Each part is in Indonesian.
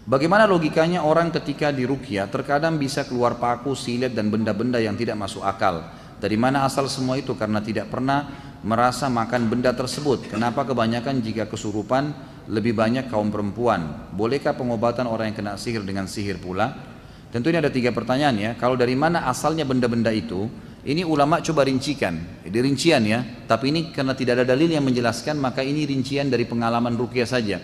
Bagaimana logikanya orang ketika diruqyah terkadang bisa keluar paku, silet dan benda-benda yang tidak masuk akal? Dari mana asal semua itu? Karena tidak pernah merasa makan benda tersebut. Kenapa kebanyakan jika kesurupan lebih banyak kaum perempuan? Bolehkah pengobatan orang yang kena sihir dengan sihir pula? Tentu ini ada 3 pertanyaan ya. Kalau dari mana asalnya benda-benda itu? Ini ulama coba rincikan. Ini rincian ya. Tapi ini karena tidak ada dalil yang menjelaskan, maka ini rincian dari pengalaman ruqyah saja.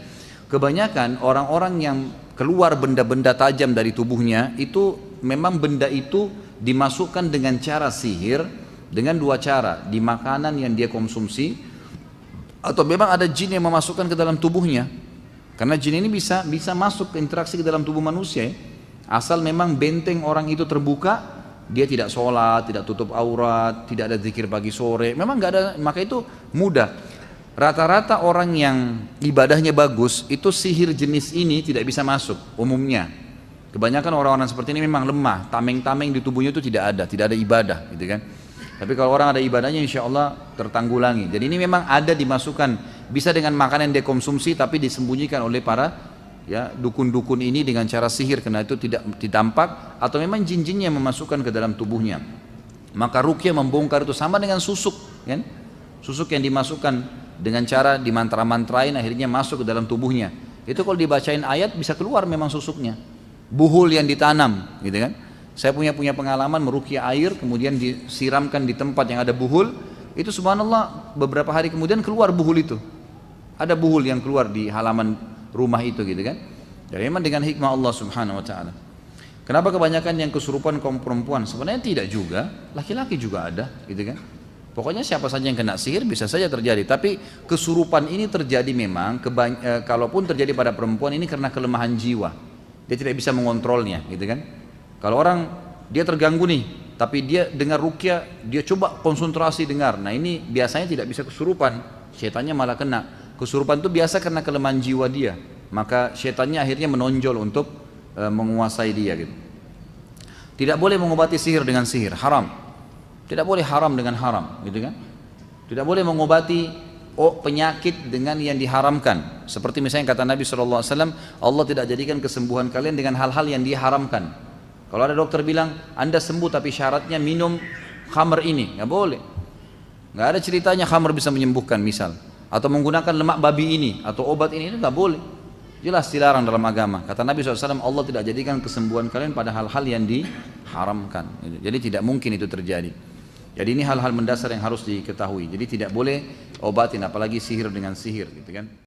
Kebanyakan orang-orang yang keluar benda-benda tajam dari tubuhnya itu memang benda itu dimasukkan dengan cara sihir dengan 2 cara, di makanan yang dia konsumsi atau memang ada jin yang memasukkan ke dalam tubuhnya. Karena jin ini bisa masuk ke interaksi ke dalam tubuh manusia ya. Asal memang benteng orang itu terbuka, dia tidak sholat, tidak tutup aurat, tidak ada zikir pagi sore, memang nggak ada, maka itu mudah. Rata-rata orang yang ibadahnya bagus itu sihir jenis ini tidak bisa masuk umumnya. Kebanyakan orang-orang seperti ini memang lemah, tameng-tameng di tubuhnya itu tidak ada ibadah gitu kan. Tapi kalau orang ada ibadahnya insya Allah tertanggulangi. Jadi ini memang ada dimasukkan, bisa dengan makanan yang dia konsumsi tapi disembunyikan oleh para ya dukun-dukun ini dengan cara sihir, karena itu tidak didampak atau memang jin-jinnya yang memasukkan ke dalam tubuhnya. Maka ruqyah membongkar itu sama dengan susuk kan? Susuk yang dimasukkan dengan cara dimantra-mantrain akhirnya masuk ke dalam tubuhnya. Itu kalau dibacain ayat bisa keluar memang susuknya. Buhul yang ditanam gitu kan. Saya punya pengalaman meruqyah air kemudian disiramkan di tempat yang ada buhul, itu subhanallah beberapa hari kemudian keluar buhul itu. Ada buhul yang keluar di halaman rumah itu gitu kan. Jadi memang dengan hikmah Allah Subhanahu wa taala. Kenapa kebanyakan yang kesurupan kaum perempuan? Sebenarnya tidak juga, laki-laki juga ada gitu kan. Pokoknya siapa saja yang kena sihir bisa saja terjadi. Tapi kesurupan ini terjadi memang, kalaupun terjadi pada perempuan ini karena kelemahan jiwa. Dia tidak bisa mengontrolnya gitu kan. Kalau orang dia terganggu nih, tapi dia dengar ruqyah, dia coba konsentrasi dengar. Nah ini biasanya tidak bisa kesurupan, setannya malah kena. Kesurupan itu biasa karena kelemahan jiwa dia. Maka setannya akhirnya menonjol untuk menguasai dia gitu. Tidak boleh mengobati sihir dengan sihir, haram. Tidak boleh haram dengan haram, gitu kan? Tidak boleh mengobati penyakit dengan yang diharamkan. Seperti misalnya kata Nabi SAW, Allah tidak jadikan kesembuhan kalian dengan hal-hal yang diharamkan. Kalau ada dokter bilang, Anda sembuh tapi syaratnya minum khamr ini, nggak boleh. Nggak ada ceritanya khamr bisa menyembuhkan misal. Atau menggunakan lemak babi ini, atau obat ini nggak boleh. Jelas dilarang dalam agama. Kata Nabi SAW, Allah tidak jadikan kesembuhan kalian pada hal-hal yang diharamkan. Jadi tidak mungkin itu terjadi. Jadi ini hal-hal mendasar yang harus diketahui. Jadi tidak boleh obatin apalagi sihir dengan sihir gitu kan.